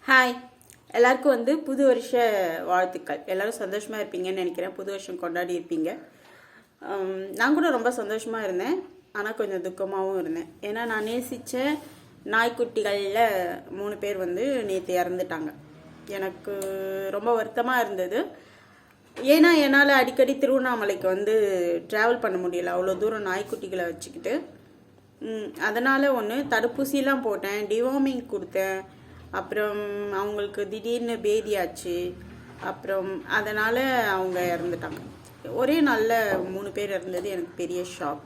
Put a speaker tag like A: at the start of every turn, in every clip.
A: Hi, எல்லாருக்கும் புது வருஷ வாழ்த்துக்கள். எல்லாரும் சந்தோஷமாக இருப்பீங்கன்னு நினைக்கிறேன். புது வருஷம் கொண்டாடி இருப்பீங்க. நான் கூட ரொம்ப சந்தோஷமாக இருந்தேன், ஆனால் கொஞ்சம் துக்கமாகவும் இருந்தேன். ஏன்னா நான் நேசித்த நாய்க்குட்டிகளில் 3 பேர் நேற்று இறந்துட்டாங்க. எனக்கு ரொம்ப வருத்தமாக இருந்தது. ஏன்னா என்னால் அடிக்கடி திருவண்ணாமலைக்கு ட்ராவல் பண்ண முடியல, அவ்வளோ தூரம் நாய்க்குட்டிகளை வச்சுக்கிட்டு. அதனால் ஒன்று தடுப்பூசிலாம் போட்டேன், டிவார்மிங் கொடுத்தேன். அப்புறம் அவங்களுக்கு திடீர்னு பேதியாச்சு. அப்புறம் அதனால் அவங்க இறந்துட்டாங்க. ஒரே நாளில் 3 பேர் இறந்தது எனக்கு பெரிய ஷாக்.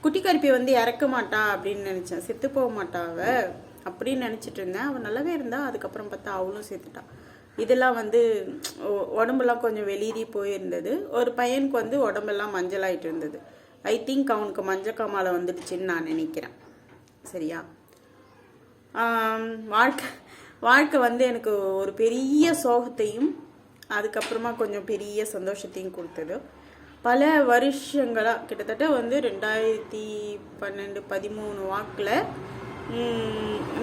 A: குட்டி கருப்பி இறக்க மாட்டா அப்படின்னு நினச்சேன், செத்து போக மாட்டாவ அப்படின்னு நினச்சிட்டு இருந்தேன். அவள் நல்லாவே இருந்தா. அதுக்கப்புறம் பார்த்தா அவளும் செத்துட்டா. இதெல்லாம் உடம்புலாம் கொஞ்சம் வெளியேறி போயிருந்தது. ஒரு பையனுக்கு உடம்பெல்லாம் மஞ்சளாயிட்டு இருந்தது. ஐ திங்க் அவனுக்கு மஞ்சக்காமால வந்துடுச்சுன்னு நான் நினைக்கிறேன். சரியா? வாழ்க்கை எனக்கு ஒரு பெரிய சோகத்தையும் அதுக்கப்புறமா கொஞ்சம் பெரிய சந்தோஷத்தையும் கொடுத்தது. பல வருஷங்களாக கிட்டத்தட்ட 2012-13 வாக்கில்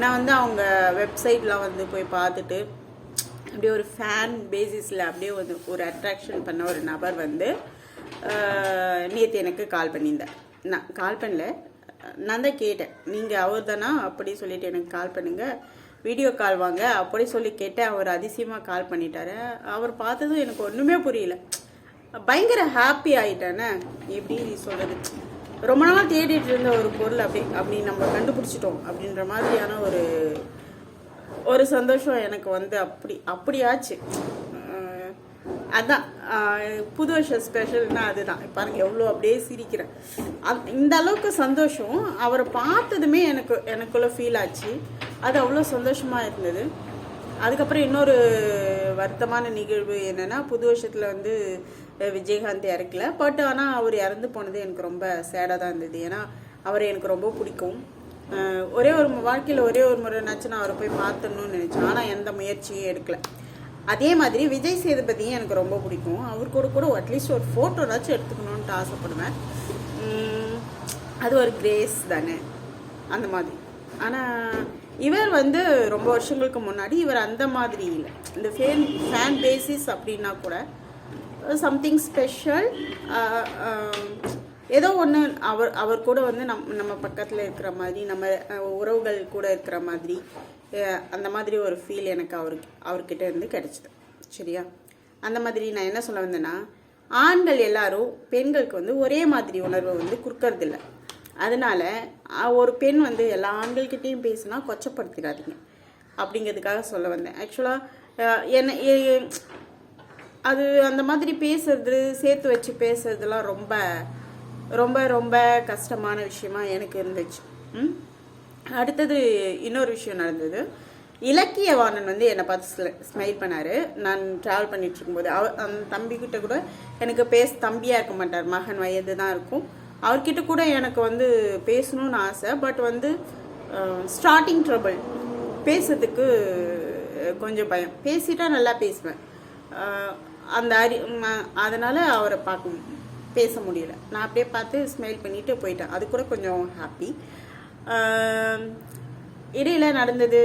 A: நான் அவங்க வெப்சைட்லாம் போய் பார்த்துட்டு அப்படியே ஒரு ஃபேன் பேசிஸில் அப்படியே ஒரு அட்ராக்ஷன் பண்ண ஒரு நபர் நேற்று எனக்கு கால் பண்ணியிருந்தேன். நான் கால் பண்ணல, நான் தான் கேட்டேன், நீங்கள் அவர் தானா அப்படி சொல்லிட்டு எனக்கு கால் பண்ணுங்கள், வீடியோ கால் வாங்க அப்படி சொல்லி கேட்டேன். அவர் அதிசயமாக கால் பண்ணிட்டாரு. அவர் பார்த்ததும் எனக்கு ஒன்றுமே புரியல. பயங்கர ஹாப்பி ஆகிட்டேனே, எப்படி சொல்கிறது, ரொம்ப நாள் தேடிட்டு இருந்த ஒரு பொருள் அப்படி நம்ம கண்டுபிடிச்சிட்டோம் அப்படின்ற மாதிரியான ஒரு சந்தோஷம் எனக்கு அப்படியாச்சு. அதான் புது வருஷம் ஸ்பெஷல்னா அதுதான். பாருங்க எவ்வளோ அப்படியே சிரிக்கிறேன். இந்த அளவுக்கு சந்தோஷம் அவரை பார்த்ததுமே எனக்குள்ள ஃபீல் ஆச்சு. அது அவ்வளோ சந்தோஷமாக இருந்தது. அதுக்கப்புறம் இன்னொரு வருத்தமான நிகழ்வு என்னென்னா, புது வருஷத்தில் விஜயகாந்த் இறக்கல. பட் ஆனால் அவர் இறந்து போனது எனக்கு ரொம்ப சேடாக தான் இருந்தது. ஏன்னா அவரை எனக்கு ரொம்ப பிடிக்கும். வாழ்க்கையில் ஒரே ஒரு முறைனாச்சும் நான் அவரை போய் பார்த்துடணும்னு நினச்சேன். ஆனால் எந்த முயற்சியும் எடுக்கலை. அதே மாதிரி விஜய் சேதுபதியும் எனக்கு ரொம்ப பிடிக்கும். அவர் கூட அட்லீஸ்ட் ஒரு ஃபோட்டோனாச்சும் எடுத்துக்கணுன்ட்டு ஆசைப்படுவேன். அது ஒரு கிரேஸ் தானே, அந்த மாதிரி. ஆனால் இவர் ரொம்ப வருஷங்களுக்கு முன்னாடி இவர் அந்த மாதிரி இல்லை. இந்த ஃபேன் பேசிஸ் அப்படின்னா கூட சம்திங் ஸ்பெஷல், ஏதோ ஒன்று அவர் கூட நம்ம பக்கத்தில் இருக்கிற மாதிரி, நம்ம உறவுகள் கூட இருக்கிற மாதிரி, அந்த மாதிரி ஒரு ஃபீல் எனக்கு அவர்கிட்ட இருந்து கிடைச்சிது. சரியா? அந்த மாதிரி நான் என்ன சொல்ல வந்தேன்னா, ஆண்கள் எல்லாரும் பெண்களுக்கு ஒரே மாதிரி உணர்வை கொடுக்கறதில்ல. அதனால ஒரு பெண் எல்லா ஆண்கள்கிட்டையும் பேசினா கொச்சப்படுத்திடாதீங்க அப்படிங்கிறதுக்காக சொல்ல வந்தேன். ஆக்சுவலாக அது அந்த மாதிரி பேசுறது, சேர்த்து வச்சு பேசுறதுலாம் ரொம்ப ரொம்ப ரொம்ப கஷ்டமான விஷயமா எனக்கு இருந்துச்சு. அடுத்தது இன்னொரு விஷயம் நடந்தது. இலக்கியவாணன் என்னை பார்த்து ஸ்மைல் பண்ணார். நான் ட்ராவல் பண்ணிட்டு இருக்கும்போது அந்த தம்பிக்கிட்ட கூட எனக்கு தம்பியாக இருக்க மாட்டார், மகன் வயது தான் இருக்கும். அவர்கிட்ட கூட எனக்கு பேசணும்னு ஆசை. பட் ஸ்டார்டிங் ட்ரபிள், பேசுறதுக்கு கொஞ்சம் பயம். பேசிட்டா நல்லா பேசுவேன். அதனால் அவரை பேச முடியல. நான் அப்படியே பார்த்து ஸ்மைல் பண்ணிட்டு போயிட்டேன். அது கூட கொஞ்சம் ஹாப்பி. இடையில நடந்தது,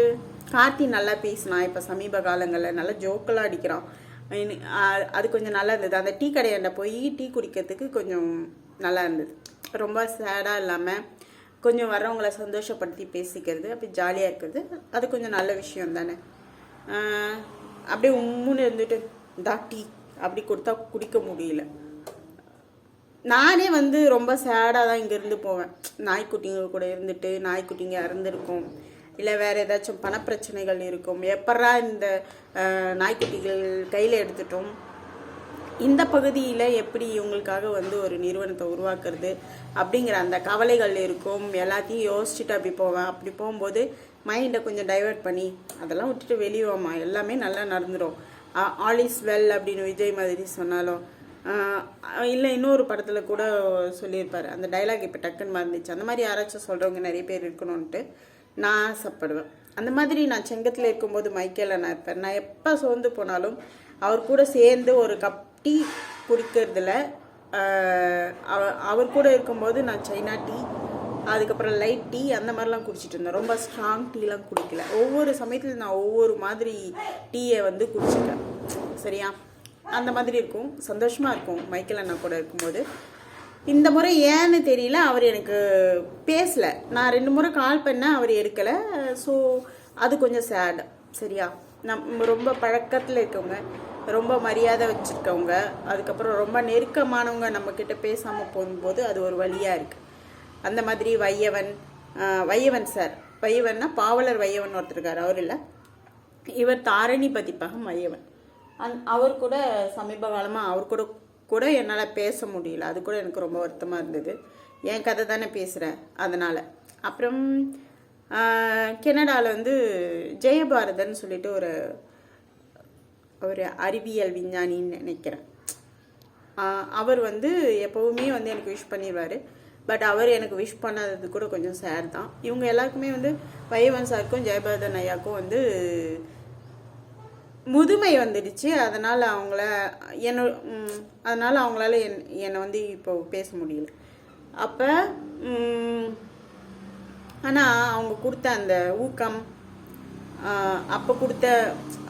A: கார்த்தி நல்லா பேசினான். இப்போ சமீப காலங்களில் நல்லா ஜோக்கெல்லாம் அடிக்கிறான். அது கொஞ்சம் நல்லா இருந்தது. அந்த டீ கடையாண்ட போய் டீ குடிக்கிறதுக்கு கொஞ்சம் நல்லா இருந்தது. ரொம்ப சேடாக இல்லாமல் கொஞ்சம் வர்றவங்கள சந்தோஷப்படுத்தி பேசிக்கிறது, அப்படி ஜாலியாக இருக்கிறது, அது கொஞ்சம் நல்ல விஷயம் தானே. அப்படியே உம்முன்னு இருந்துட்டு டீ அப்படி கொடுத்தா குடிக்க முடியல. நானே ரொம்ப சேடாக தான் இங்கேருந்து போவேன். நாய்க்குட்டிங்க கூட இருந்துட்டு, நாய்க்குட்டிங்க இறந்துருக்கும், இல்லை வேறு ஏதாச்சும் பணப்பிரச்சனைகள் இருக்கும். எப்படா இந்த நாய்க்குட்டிகள் கையில் எடுத்துட்டோம், இந்த பகுதியில் எப்படி இவங்களுக்காக ஒரு நிறுவனத்தை உருவாக்குறது அப்படிங்கிற அந்த கவலைகள் இருக்கும். எல்லாத்தையும் யோசிச்சுட்டு அப்படி போவேன். அப்படி போகும்போது மைண்டை கொஞ்சம் டைவெர்ட் பண்ணி அதெல்லாம் விட்டுட்டு வெளியே வாமா, எல்லாமே நல்லா நடந்துடும், ஆல் இஸ் வெல் அப்படின்னு விஜய் மாதிரி சொன்னாலும், இல்லை இன்னொரு படத்தில் கூட சொல்லியிருப்பார். அந்த டைலாக் இப்போ டக்குன்னு மறந்துச்சு. அந்த மாதிரி யாராச்சும் சொல்கிறவங்க நிறைய பேர் இருக்கணும்ன்ட்டு நான் ஆசைப்படுவேன். அந்த மாதிரி நான் செங்கத்தில் இருக்கும்போது மைக்கேல நான் இருப்பேன். நான் எப்போ சோர்ந்து போனாலும் அவர் கூட சேர்ந்து ஒரு கப் டீ குடிக்கிறதுல அவர் கூட இருக்கும்போது நான் சைனா டீ அதுக்கப்புறம் லைட் டீ அந்த மாதிரிலாம் குடிச்சிட்டு இருந்தேன். ரொம்ப ஸ்ட்ராங் டீலாம் குடிக்கல. ஒவ்வொரு சமயத்தில் நான் ஒவ்வொரு மாதிரி டீயை வந்து குடிச்சிட்டேன். சரியா? அந்த மாதிரி இருக்கும், சந்தோஷமாக இருக்கும் மைக்கேல் அண்ணா கூட இருக்கும்போது. இந்த முறை ஏன்னு தெரியல, அவர் எனக்கு பேசலை. நான் 2 முறை கால் பண்ணேன், அவர் எடுக்கலை. ஸோ அது கொஞ்சம் சேடு. சரியா? நம்ம ரொம்ப பழக்கத்தில் இருக்கவங்க, ரொம்ப மரியாதை வச்சுருக்கவங்க, அதுக்கப்புறம் ரொம்ப நெருக்கமானவங்க நம்மக்கிட்ட பேசாமல் போகும்போது அது ஒரு வழியாக இருக்குது. அந்த மாதிரி வையவன் சார், வையவன்னா பாவலர் வையவன் ஒருத்தர் இருக்கார், அவர் இல்லை, இவர் தாரணி பதிப்பகம் வையவன். அவர் கூட சமீப காலமாக அவர் கூட என்னால் பேச முடியல. அது கூட எனக்கு ரொம்ப வருத்தமாக இருந்தது. என் கதை தானே பேசுகிறேன், அதனால். அப்புறம் கனடாவில் வந்து ஜெயபாரதன் சொல்லிட்டு ஒரு அறிவியல் விஞ்ஞானின்னு நினைக்கிறேன். அவர் வந்து எப்போவுமே வந்து எனக்கு விஷ் பண்ணிடுவார். பட் அவர் எனக்கு விஷ் பண்ணது கூட கொஞ்சம் சேட் தான். இவங்க எல்லாருக்குமே வந்து வையவன் சாருக்கும் ஜெயபாரதன் ஐயாவுக்கும் வந்து முதுமை வந்துடுச்சு. அதனால் அவங்களால என்னை வந்து இப்போ பேச முடியல. அப்போ ஆனால் அவங்க கொடுத்த அந்த ஊக்கம், அப்போ கொடுத்த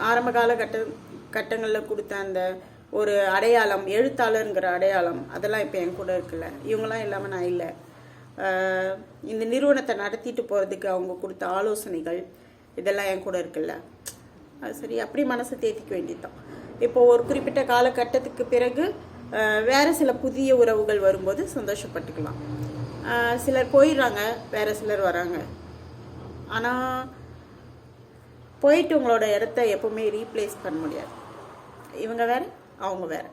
A: ஆரம்ப கட்டங்களில் கொடுத்த அந்த ஒரு அடையாளம், எழுத்தாளருங்கிற அடையாளம், அதெல்லாம் இப்போ என் கூட இருக்குல்ல. இவங்களாம் இல்லாமல் நான் இல்லை. இந்த நிறுவனத்தை நடத்திட்டு போகிறதுக்கு அவங்க கொடுத்த ஆலோசனைகள், இதெல்லாம் என் கூட இருக்குல்ல. அது சரி, அப்படி மனசை தேத்திக்க வேண்டியதுதான். இப்போது ஒரு குறிப்பிட்ட காலகட்டத்துக்கு பிறகு வேறு சில புதிய உறவுகள் வரும்போது சந்தோஷப்பட்டுக்கலாம். சிலர் போயிடுறாங்க, வேறு சிலர் வராங்க. ஆனால் போயிட்டு உங்களோட இடத்த எப்போவுமே ரீப்ளேஸ் பண்ண முடியாது. இவங்க வேறு, அவங்க வேறு.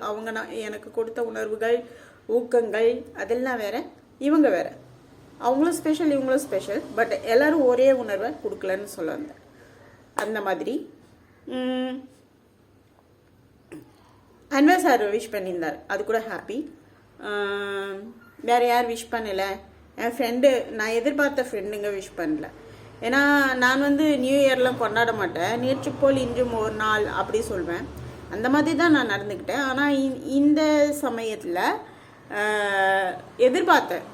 A: அவங்க எனக்கு கொடுத்த உணர்வுகள், ஊக்கங்கள் அதெல்லாம் வேறு, இவங்க வேறு. அவங்களும் ஸ்பெஷல், இவங்களும் ஸ்பெஷல். பட் எல்லோரும் ஒரே உணர்வை கொடுக்கலன்னு சொல்ல வந்தேன். அந்த மாதிரி அன்வர் சார் விஷ் பண்ணியிருந்தார், அது கூட ஹாப்பி. வேறு யார் விஷ் பண்ணலை? என் ஃப்ரெண்டு, நான் எதிர்பார்த்த ஃப்ரெண்டுங்க விஷ் பண்ணல. ஏன்னா நான் வந்து நியூ இயர்லாம் கொண்டாட மாட்டேன். நேற்று போல் இன்றும் ஒரு நாள் அப்படி சொல்வேன். அந்த மாதிரி தான் நான் நடந்துக்கிட்டேன். ஆனால் இந்த சமயத்தில் எதிர்பார்த்தேன்,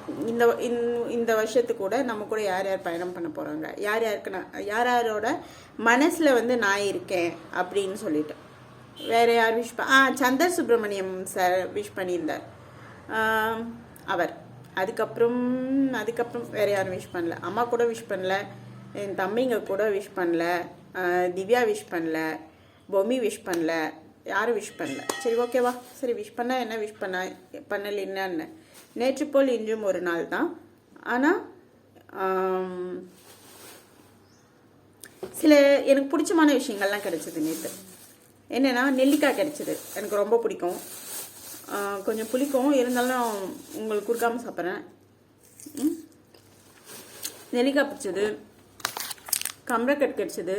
A: இந்த வருஷத்துக்கு கூட நம்ம கூட யார் யார் பயணம் பண்ண போகிறாங்க, யாரோட மனசில் வந்து நான் இருக்கேன் அப்படின்னு சொல்லிட்டு. வேறு யார் wish Chandar Subramaniam sir wish பண்ணியிருந்தார், அவர். அதுக்கப்புறம் வேறு யாரும் விஷ் பண்ணல. அம்மா கூட விஷ் பண்ணல, என் தம்பிங்க கூட விஷ் பண்ணல, திவ்யா விஷ் பண்ணல, பொம்மி விஷ் பண்ணல, யாரும் விஷ் பண்ணல. சரி, ஓகேவா? சரி, விஷ் பண்ணால் என்ன, விஷ் பண்ணலைன்னு. நேற்று போல் இன்றும் ஒரு நாள் தான். ஆனால் சில எனக்கு பிடிச்சமான விஷயங்கள்லாம் கிடைச்சிது நேற்று. என்னென்னா, நெல்லிக்காய் கிடைச்சிது. எனக்கு ரொம்ப பிடிக்கும். கொஞ்சம் புளிக்கும், இருந்தாலும் உங்களுக்கு கொடுக்காமல் சாப்பிட்றேன். நெல்லிக்காய் பிடிச்சது, கம்பரக்கட் கிடைச்சிது,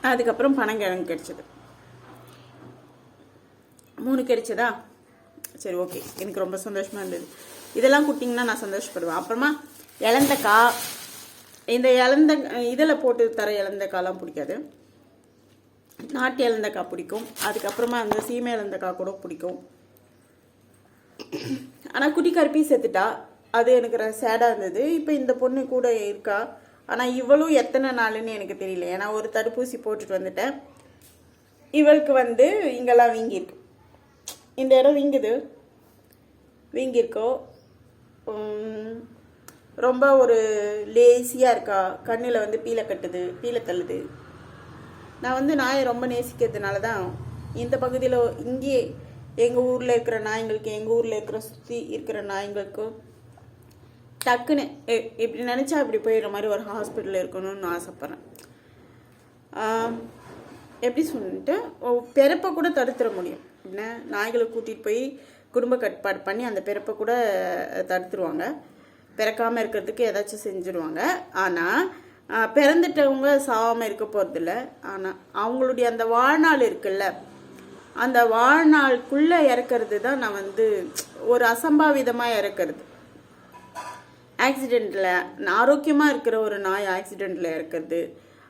A: அதுக்கப்புறம் பனங்கிழங்கு கிடைச்சிது. 3 கிடைச்சதா? சரி, ஓகே. எனக்கு ரொம்ப சந்தோஷமாக இருந்தது. இதெல்லாம் கொடுத்தீங்கன்னா நான் சந்தோஷப்படுவேன். அப்புறமா இலந்தக்காய், இந்த இதில் போட்டு தர இலந்தக்காய்லாம் பிடிக்காது. நாட்டு இலந்தக்காய் பிடிக்கும். அதுக்கப்புறமா அந்த சீமை இலந்தக்காய் கூட பிடிக்கும். ஆனால் குட்டி கருப்பி செத்துட்டா, அது எனக்கு சேடாக இருந்தது. இப்போ இந்த பொண்ணு கூட இருக்கா, ஆனால் இவளும் எத்தனை நாளுன்னு எனக்கு தெரியல. ஏன்னா ஒரு தடுப்பூசி போட்டுட்டு வந்துட்டேன். இவளுக்கு வந்து இங்கெல்லாம் வீங்கியிருக்கு, இந்த இடம் வீங்கியிருக்கோ. ரொம்ப ஒரு லேசியாக இருக்கா, கண்ணில் வந்து பீலை தள்ளுது. நான் வந்து நாயை ரொம்ப நேசிக்கிறதுனால தான் இந்த பகுதியில், இங்கே எங்கள் ஊரில் இருக்கிற நாய்ங்களுக்கு, எங்கள் ஊரில் சுற்றி இருக்கிற நாய்ங்களுக்கும் டக்குன்னு இப்படி நினச்சா இப்படி போயிடுற மாதிரி ஒரு ஹாஸ்பிட்டலில் இருக்கணும்னு ஆசைப்பட்றேன். எப்படி சொல்லிட்டு பிறப்பை கூட தடுத்துட முடியும். என்ன, நாய்களை கூட்டிகிட்டு போய் குடும்ப கட்டுப்பாடு பண்ணி அந்த பிறப்பை கூட தடுத்துருவாங்க. பிறக்காமல் இருக்கிறதுக்கு ஏதாச்சும் செஞ்சுருவாங்க. ஆனால் பிறந்துட்டவங்க சாகாமல் இருக்க போகிறதில்ல. ஆனால் அவங்களுடைய அந்த வாழ்நாள் இருக்குல்ல, அந்த வாழ்நாளுக்குள்ளே இறக்கிறது தான் நான் வந்து ஒரு அசம்பாவிதமாக இறக்கிறது. ஆக்சிடெண்ட்டில், ஆரோக்கியமாக இருக்கிற ஒரு நாய் ஆக்சிடெண்ட்டில் இறக்கிறது,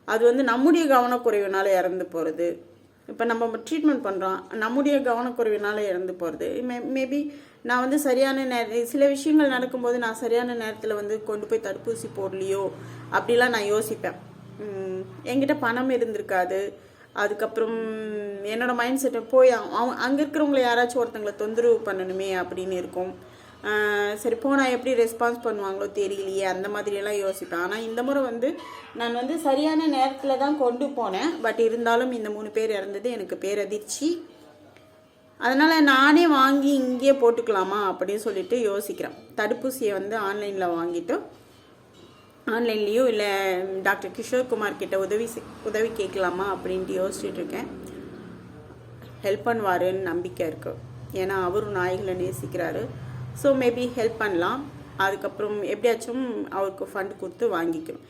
A: அது வந்து நம்முடைய கவனக்குறைவுனால இறந்து போகிறது. இப்போ நம்ம ட்ரீட்மெண்ட் பண்ணுறோம், நம்முடைய கவனக்குறைவினால் இறந்து போகிறது. மேபி நான் வந்து சரியான சில விஷயங்கள் நடக்கும்போது நான் சரியான நேரத்தில் வந்து கொண்டு போய் தடுப்பூசி போடலையோ அப்படிலாம் நான் யோசிப்பேன். என்கிட்ட பணம் இருந்திருக்காது. அதுக்கப்புறம் என்னோட மைண்ட் செட்டை போய் அங்கே இருக்கிறவங்களை யாராச்சும் ஒருத்தங்களை தொந்தரவு பண்ணணுமே அப்படின்னு இருக்கும். சரி போனால் எப்படி ரெஸ்பான்ஸ் பண்ணுவாங்களோ தெரியலையே, அந்த மாதிரியெல்லாம் யோசிப்பேன். ஆனால் இந்த முறை வந்து நான் வந்து சரியான நேரத்தில் தான் கொண்டு போனேன். பட் இருந்தாலும் இந்த 3 பேர் இறந்தது எனக்கு பேரதிர்ச்சி. அதனால் நானே வாங்கி இங்கேயே போட்டுக்கலாமா அப்படின்னு சொல்லிட்டு யோசிக்கிறேன். தடுப்பூசியை வந்து ஆன்லைனில் வாங்கிட்டு ஆன்லைன்லேயோ இல்லை டாக்டர் கிஷோர் குமார் கிட்ட உதவி கேட்கலாமா அப்படின்ட்டு யோசிச்சுட்டு இருக்கேன். ஹெல்ப் பண்ணுவாருன்னு நம்பிக்கை இருக்குது. ஏன்னா அவரும் நாய்களை நேசிக்கிறாரு. ஸோ மேபி ஹெல்ப் பண்ணலாம். அதுக்கப்புறம் எப்படியாச்சும் அவருக்கு ஃபண்ட் கொடுத்து வாங்கிக்கணும்.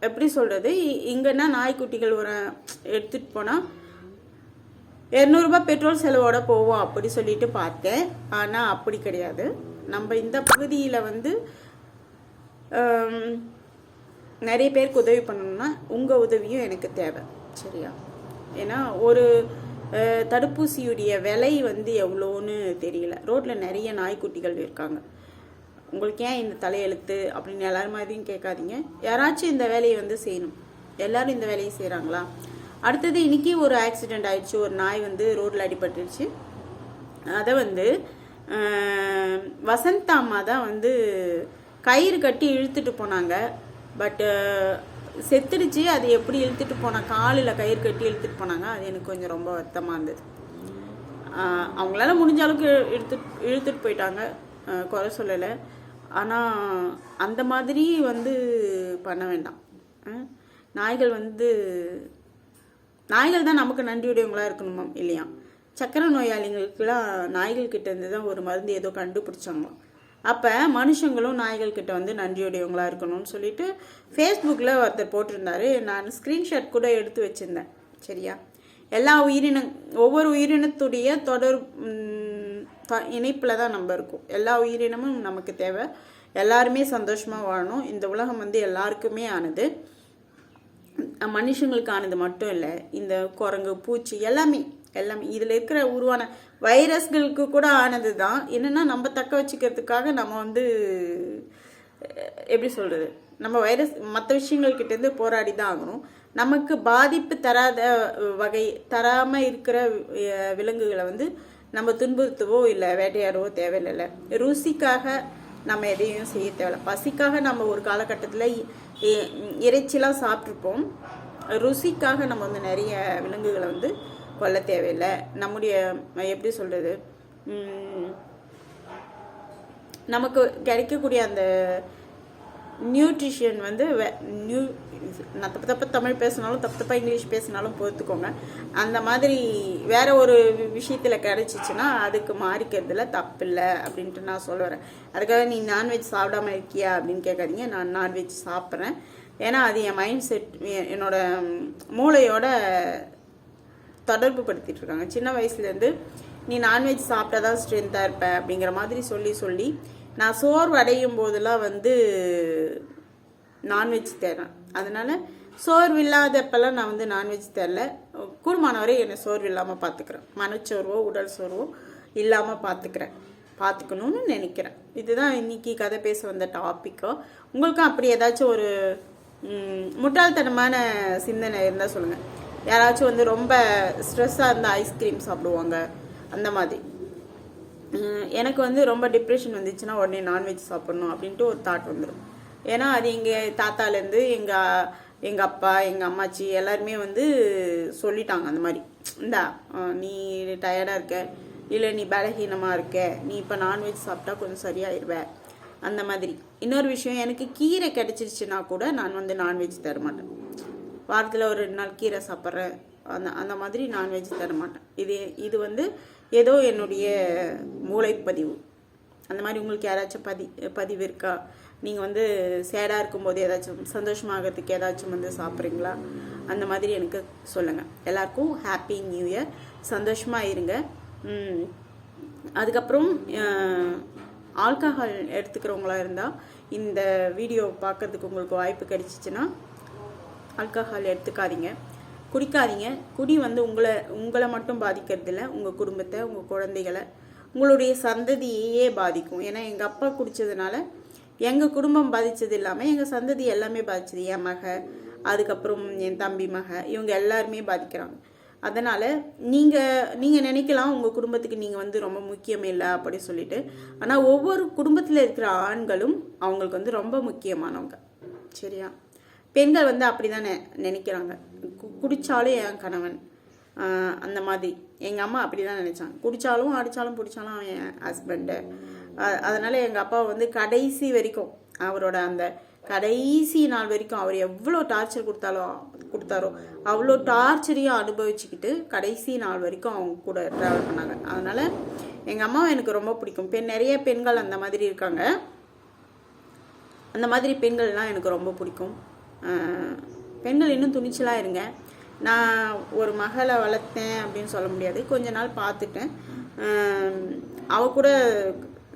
A: எப்படி சொல்கிறது, இங்கன்னா நாய்க்குட்டிகள் ஒரு எடுத்துகிட்டு போனால் 200 ரூபாய் பெட்ரோல் செலவோட போவோம் அப்படி சொல்லிட்டு பார்த்தேன். ஆனால் அப்படி கிடையாது. நம்ம இந்த பகுதியில் வந்து நிறைய பேருக்கு உதவி பண்ணணும்னா உங்கள் உதவியும் எனக்கு தேவை, சரியா? ஏன்னா ஒரு தடுப்பூசியுடைய விலை வந்து எவ்வளோன்னு தெரியல. ரோட்டில் நிறைய நாய்க்குட்டிகள் இருக்காங்க. உங்களுக்கு ஏன் இந்த தலையெழுத்து அப்படின்னு எல்லாரும் மாதிரியும் கேட்காதீங்க. யாராச்சும் இந்த வேலையை வந்து செய்யணும். எல்லோரும் இந்த வேலையை செய்கிறாங்களா? அடுத்தது இன்றைக்கி ஒரு ஆக்சிடெண்ட் ஆயிடுச்சு. ஒரு நாய் வந்து ரோட்டில் அடிபட்டுருச்சு. அதை வந்து வசந்தாம்மா தான் வந்து கயிறு கட்டி இழுத்துட்டு போனாங்க. பட்டு செத்துடுச்சு. அது எப்படி இழுத்துட்டு போனால், காலில் கயிறு கட்டி இழுத்துட்டு போனாங்க. அது எனக்கு கொஞ்சம் ரொம்ப வருத்தமாக இருந்தது. அவங்களால முடிஞ்ச அளவுக்கு இழுத்துட்டு போயிட்டாங்க, குறை சொல்லலை. ஆனால் அந்த மாதிரி வந்து பண்ண வேண்டாம். நாய்கள் தான் நமக்கு நன்றியுடையவங்களாக இருக்கணுமா இல்லையா? சக்கரை நோயாளிகளுக்கெல்லாம் நாய்கள் கிட்ட இருந்து தான் ஒரு மருந்து ஏதோ கண்டுபிடிச்சாங்களாம். அப்போ மனுஷங்களும் நாய்கள் கிட்ட வந்து நன்றியுடையவங்களாக இருக்கணும்னு சொல்லிட்டு ஃபேஸ்புக்கில் ஒருத்தர் போட்டிருந்தாரு. நான் ஸ்க்ரீன்ஷாட் கூட எடுத்து வச்சுருந்தேன், சரியா? ஒவ்வொரு உயிரினத்துடைய தொடர் இணைப்பில் தான் நம்ம இருக்கும். எல்லா உயிரினமும் நமக்கு தேவை. எல்லாருமே சந்தோஷமாக வாழணும். இந்த உலகம் வந்து எல்லாருக்குமே ஆனது, மனுஷங்களுக்கு ஆனது மட்டும் இல்லை. இந்த குரங்கு, பூச்சி எல்லாமே இதில் இருக்கிற உருவான வைரஸ்களுக்கு கூட ஆனது தான். என்னென்னா நம்ம தக்க வச்சுக்கிறதுக்காக நம்ம வந்து எப்படி சொல்கிறது, நம்ம வைரஸ் மற்ற விஷயங்கள்கிட்டேருந்து போராடி தான் ஆகணும். நமக்கு பாதிப்பு தராமல் இருக்கிற விலங்குகளை வந்து நம்ம துன்புறுத்தவோ இல்லை வேட்டையாடவோ தேவையில்லை. ருசிக்காக நம்ம எதையும் செய்ய தேவையில்லை. பசிக்காக நம்ம ஒரு காலகட்டத்தில் இறைச்சிலாம் சாப்பிட்ருப்போம். ருசிக்காக நம்ம வந்து நிறைய விலங்குகளை வந்து கொல்ல தேவையில்லை. நம்முடைய எப்படி சொல்கிறது, நமக்கு கிடைக்கக்கூடிய அந்த நியூட்ரிஷன் வந்து நான் தப்பு தமிழ் பேசினாலும் தப்பாக இங்கிலீஷ் பேசினாலும் பொறுத்துக்கோங்க. அந்த மாதிரி வேற ஒரு விஷயத்தில் கிடைச்சிச்சுன்னா அதுக்கு மாறிக்கிறதுல தப்பு இல்லை அப்படின்ட்டு நான் சொல்ல வரேன். அதுக்காக நீ நான்வெஜ் சாப்பிடாம இருக்கியா அப்படின்னு கேட்காதீங்க. நான் நான்வெஜ் சாப்பிட்றேன். ஏன்னா அது என் மைண்ட் செட், என்னோட மூளையோட தொடர்பு படுத்திட்டு இருக்காங்க. சின்ன வயசுலேருந்து நீ நான்வெஜ் சாப்பிட்டா தான் ஸ்ட்ரென்த்தாக இருப்ப அப்படிங்கிற மாதிரி சொல்லி நான் சோர்வு அடையும் போதெல்லாம் வந்து நான்வெஜ் தேடுறேன். அதனால் சோர்வு இல்லாதப்பெல்லாம் நான் வந்து நான்வெஜ் தரல. கூடுமானவரை என்னை சோர்வு இல்லாமல் பார்த்துக்கிறேன். மனச்சோர்வோ உடல் சோர்வோ இல்லாமல் பார்த்துக்கணும்னு நினைக்கிறேன். இதுதான் இன்னைக்கு கதை பேச வந்த டாப்பிக்கோ. உங்களுக்கும் அப்படி ஏதாச்சும் ஒரு முட்டாள்தனமான சிந்தனை இருந்தால் சொல்லுங்கள். யாராச்சும் வந்து ரொம்ப ஸ்ட்ரெஸ்ஸாக இருந்தால் ஐஸ்கிரீம் சாப்பிடுவாங்க, அந்த மாதிரி. எனக்கு வந்து ரொம்ப டிப்ரெஷன் வந்துச்சுன்னா உடனே நான்வெஜ் சாப்பிட்ணும் அப்படின்ட்டு ஒரு தாட் வந்துடும். ஏன்னா அது எங்கள் தாத்தாலேருந்து எங்கள் அப்பா, எங்கள் அம்மாச்சி எல்லாருமே வந்து சொல்லிட்டாங்க. அந்த மாதிரி, இந்தா நீ டயர்டாக இருக்க, இல்லை நீ பலகீனமாக இருக்க, நீ இப்போ நான்வெஜ் சாப்பிட்டா கொஞ்சம் சரியாயிருவ, அந்த மாதிரி. இன்னொரு விஷயம், எனக்கு கீரை கிடச்சிருச்சுன்னா கூட நான் வந்து நான்வெஜ் தர மாட்டேன். வாரத்தில் ஒரு 2 நாள் கீரை சாப்பிட்றேன், அந்த மாதிரி நான்வெஜ் தர மாட்டேன். இது வந்து ஏதோ என்னுடைய மூளைப்பதிவு. அந்த மாதிரி உங்களுக்கு யாராச்சும் பதிவு இருக்கா? நீங்கள் வந்து சேடாக இருக்கும்போது ஏதாச்சும் சந்தோஷமாகிறதுக்கு ஏதாச்சும் வந்து சாப்பிட்றீங்களா? அந்த மாதிரி எனக்கு சொல்லுங்கள். எல்லாருக்கும் ஹாப்பி நியூ இயர். சந்தோஷமாக இருங்க. அதுக்கப்புறம் ஆல்கஹால் எடுத்துக்கிறவங்களா இருந்தால் இந்த வீடியோ பார்க்குறதுக்கு உங்களுக்கு வாய்ப்பு கிடைச்சிச்சின்னா ஆல்கஹால் எடுத்துக்காதீங்க. குடிக்காதீங்க. குடி வந்து உங்களை மட்டும் பாதிக்கிறது இல்லை, உங்கள் குடும்பத்தை, உங்கள் குழந்தைகளை, உங்களுடைய சந்ததியையே பாதிக்கும். ஏன்னா எங்கள் அப்பா குடித்ததுனால எங்கள் குடும்பம் பாதித்தது இல்லாமல் எங்கள் சந்ததி எல்லாமே பாதிச்சது. என் மக, அதுக்கப்புறம் என் தம்பி மக, இவங்க எல்லாருமே பாதிக்கிறாங்க. அதனால் நீங்கள் நினைக்கலாம் உங்கள் குடும்பத்துக்கு நீங்கள் வந்து ரொம்ப முக்கியம் இல்லை அப்படி சொல்லிட்டு. ஆனால் ஒவ்வொரு குடும்பத்தில் இருக்கிற ஆண்களும் அவங்களுக்கு வந்து ரொம்ப முக்கியமானவங்க. சரியா? பெண்கள் வந்து அப்படி தான் நினைக்கிறாங்க. குடித்தாலும் என் கணவன் அந்த மாதிரி. எங்கள் அம்மா அப்படி தான் நினச்சாங்க. குடித்தாலும் அடித்தாலும் பிடிச்சாலும் அவன் என் ஹஸ்பண்டு. அதனால் எங்கள் அப்பா வந்து கடைசி வரைக்கும், அவரோட அந்த கடைசி நாள் வரைக்கும் அவர் எவ்வளோ டார்ச்சர் கொடுத்தாரோ அவ்வளோ டார்ச்சரையும் அனுபவிச்சுக்கிட்டு கடைசி நாள் வரைக்கும் அவங்க கூட ட்ராவல் பண்ணாங்க. அதனால் எங்கள் அம்மாவை எனக்கு ரொம்ப பிடிக்கும். நிறைய பெண்கள் அந்த மாதிரி இருக்காங்க. அந்த மாதிரி பெண்கள்லாம் எனக்கு ரொம்ப பிடிக்கும். பெண்கள் இன்னும் துணிச்சலாக இருங்க. நான் ஒரு மகளை வளர்த்தேன் அப்படின்னு சொல்ல முடியாது. கொஞ்ச நாள் பார்த்துட்டேன். அவ கூட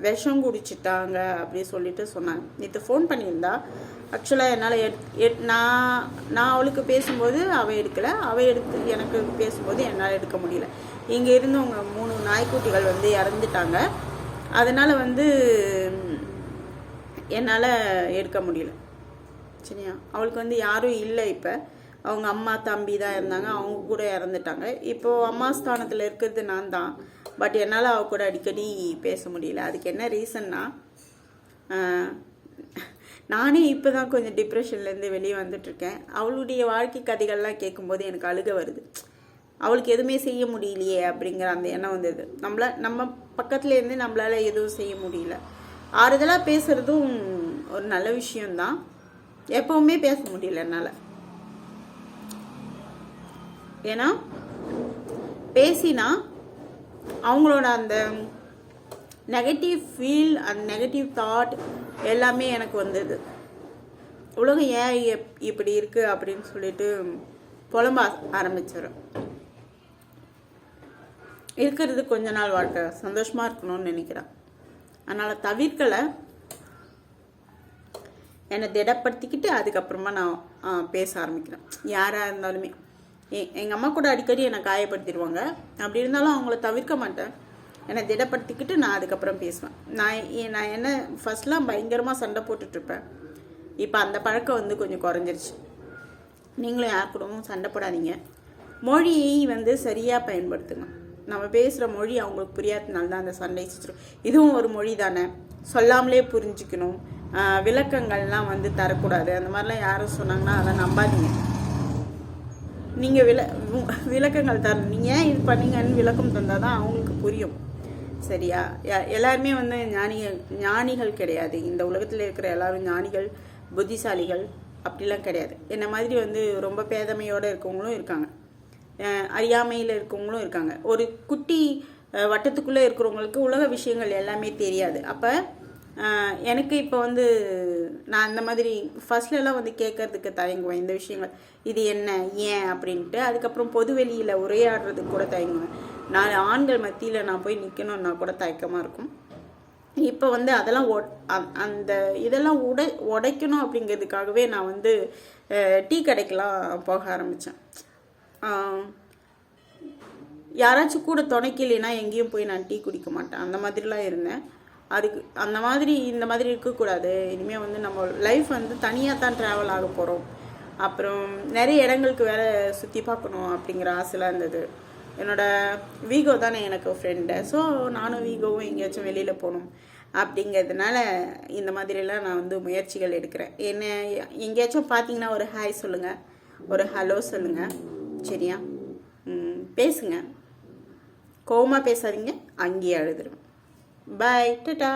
A: விஷம் குடிச்சிட்டாங்க அப்படி சொல்லிட்டு சொன்னாங்க. நேற்று ஃபோன் பண்ணியிருந்தா. ஆக்சுவலாக என்னால் நான் அவளுக்கு பேசும்போது அவள் எடுக்கலை, அவள் எடுத்து எனக்கு பேசும்போது என்னால் எடுக்க முடியல. இங்கே இருந்தவங்க 3 நாய்க்குட்டிகள் வந்து இறந்துட்டாங்க. அதனால் வந்து என்னால் எடுக்க முடியல. சரியா? அவளுக்கு வந்து யாரும் இல்லை. இப்போ அவங்க அம்மா தம்பி தான் இருந்தாங்க, அவங்க கூட இறந்துட்டாங்க. இப்போது அம்மா ஸ்தானத்தில் இருக்கிறது நான் தான். பட் என்னால் அவள் கூட அடிக்கடி பேச முடியல. அதுக்கு என்ன ரீசன்னா, நானே இப்போ தான் கொஞ்சம் டிப்ரெஷன்லேருந்து வெளியே வந்துட்டுருக்கேன். அவளுடைய வாழ்க்கை கதைகள்லாம் கேட்கும்போது எனக்கு அழுக வருது. அவளுக்கு எதுவுமே செய்ய முடியலையே அப்படிங்கிற அந்த எண்ணம் வந்தது. நம்ம பக்கத்துலேருந்து நம்மளால் எதுவும் செய்ய முடியல. ஆறுதலாக பேசுகிறதும் ஒரு நல்ல விஷயம்தான். எப்பவுமே பேச முடியல என்னால். ஏன்னா பேசினா அவங்களோட அந்த நெகட்டிவ் ஃபீல், அந்த நெகட்டிவ் தாட் எல்லாமே எனக்கு வந்தது. உலகம் ஏன் இப்படி இருக்கு அப்படின்னு சொல்லிட்டு புலம்ப ஆரம்பிச்சிடும். இருக்கிறது கொஞ்ச நாள் வாழ்க்கை, சந்தோஷமா இருக்கணும்னு நினைக்கிறேன். அதனால் தவிர்க்கலை. என்னை திடப்படுத்திக்கிட்டு அதுக்கப்புறமா நான் பேச ஆரம்பிக்கிறேன். யாராக இருந்தாலுமே எங்கள் அம்மா கூட அடிக்கடி என்னை காயப்படுத்திடுவாங்க. அப்படி இருந்தாலும் அவங்கள தவிர்க்க மாட்டேன். என்னை திடப்படுத்திக்கிட்டு நான் அதுக்கப்புறம் பேசுவேன். நான் என்ன ஃபர்ஸ்ட்லாம் பயங்கரமாக சண்டை போட்டுட்ருப்பேன். இப்போ அந்த பழக்கம் வந்து கொஞ்சம் குறைஞ்சிருச்சு. நீங்களும் யார் கூடவும் சண்டை போடாதீங்க. மொழியை வந்து சரியாக பயன்படுத்துங்க. நம்ம பேசுகிற மொழி அவங்களுக்கு புரியாததுனால தான் அந்த சண்டை சிச்சிரும். இதுவும் ஒரு மொழி தானே, சொல்லாமலே புரிஞ்சுக்கணும். விளக்கங்கள்லாம் வந்து தரக்கூடாது. அந்த மாதிரிலாம் யாரும் சொன்னாங்கன்னா அதை நம்பாதீங்க. நீங்கள் விளக்கங்கள் தரணும். நீங்கள் ஏன் இது பண்ணீங்கன்னு விளக்கம் தந்தால் தான் அவங்களுக்கு புரியும். சரியா? எல்லாருமே வந்து ஞானிகள் கிடையாது. இந்த உலகத்தில் இருக்கிற எல்லாரும் ஞானிகள், புத்திசாலிகள் அப்படிலாம் கிடையாது. என்ன மாதிரி வந்து ரொம்ப பேதமையோடு இருக்கவங்களும் இருக்காங்க, அறியாமையில் இருக்கவங்களும் இருக்காங்க. ஒரு குட்டி வட்டத்துக்குள்ளே இருக்கிறவங்களுக்கு உலக விஷயங்கள் எல்லாமே தெரியாது. அப்போ எனக்கு இப்போ வந்து நான் அந்த மாதிரி ஃபர்ஸ்ட்லலாம் வந்து கேட்கறதுக்கு தயங்குவேன் இந்த விஷயங்கள், இது என்ன ஏன் அப்படின்ட்டு. அதுக்கப்புறம் பொது வெளியில் உரையாடுறதுக்கு கூட தயங்குவேன். 4 ஆண்கள் மத்தியில் நான் போய் நிற்கணும்னா கூட தயக்கமாக இருக்கும். இப்போ வந்து அதெல்லாம் அந்த இதெல்லாம் உடைக்கணும் அப்படிங்கிறதுக்காகவே நான் வந்து டீ கடைக்கெலாம் போக ஆரம்பித்தேன். யாராச்சும் கூட துணைக்கலைன்னா எங்கேயும் போய் நான் டீ குடிக்க மாட்டேன். அந்த மாதிரிலாம் இருந்தேன். அதுக்கு அந்த மாதிரி இந்த மாதிரி இருக்கக்கூடாது. இனிமேல் வந்து நம்ம லைஃப் வந்து தனியாக தான் ட்ராவல் ஆக போகிறோம். அப்புறம் நிறைய இடங்களுக்கு வேறு சுற்றி பார்க்கணும் அப்படிங்கிற ஆசைலாம் இருந்தது. என்னோடய வீகோ தானே எனக்கு ஃப்ரெண்டு. ஸோ நானும் வீகோவும் எங்கேயாச்சும் வெளியில் போகணும் அப்படிங்கிறதுனால இந்த மாதிரிலாம் நான் வந்து முயற்சிகள் எடுக்கிறேன். என்ன எங்கேயாச்சும் பார்த்தீங்கன்னா ஒரு ஹாய் சொல்லுங்கள், ஒரு ஹலோ சொல்லுங்கள். சரியா? பேசுங்க, கோவமாக பேசாதீங்க, அங்கேயே அழுதுருவேன். பாய், டாடா.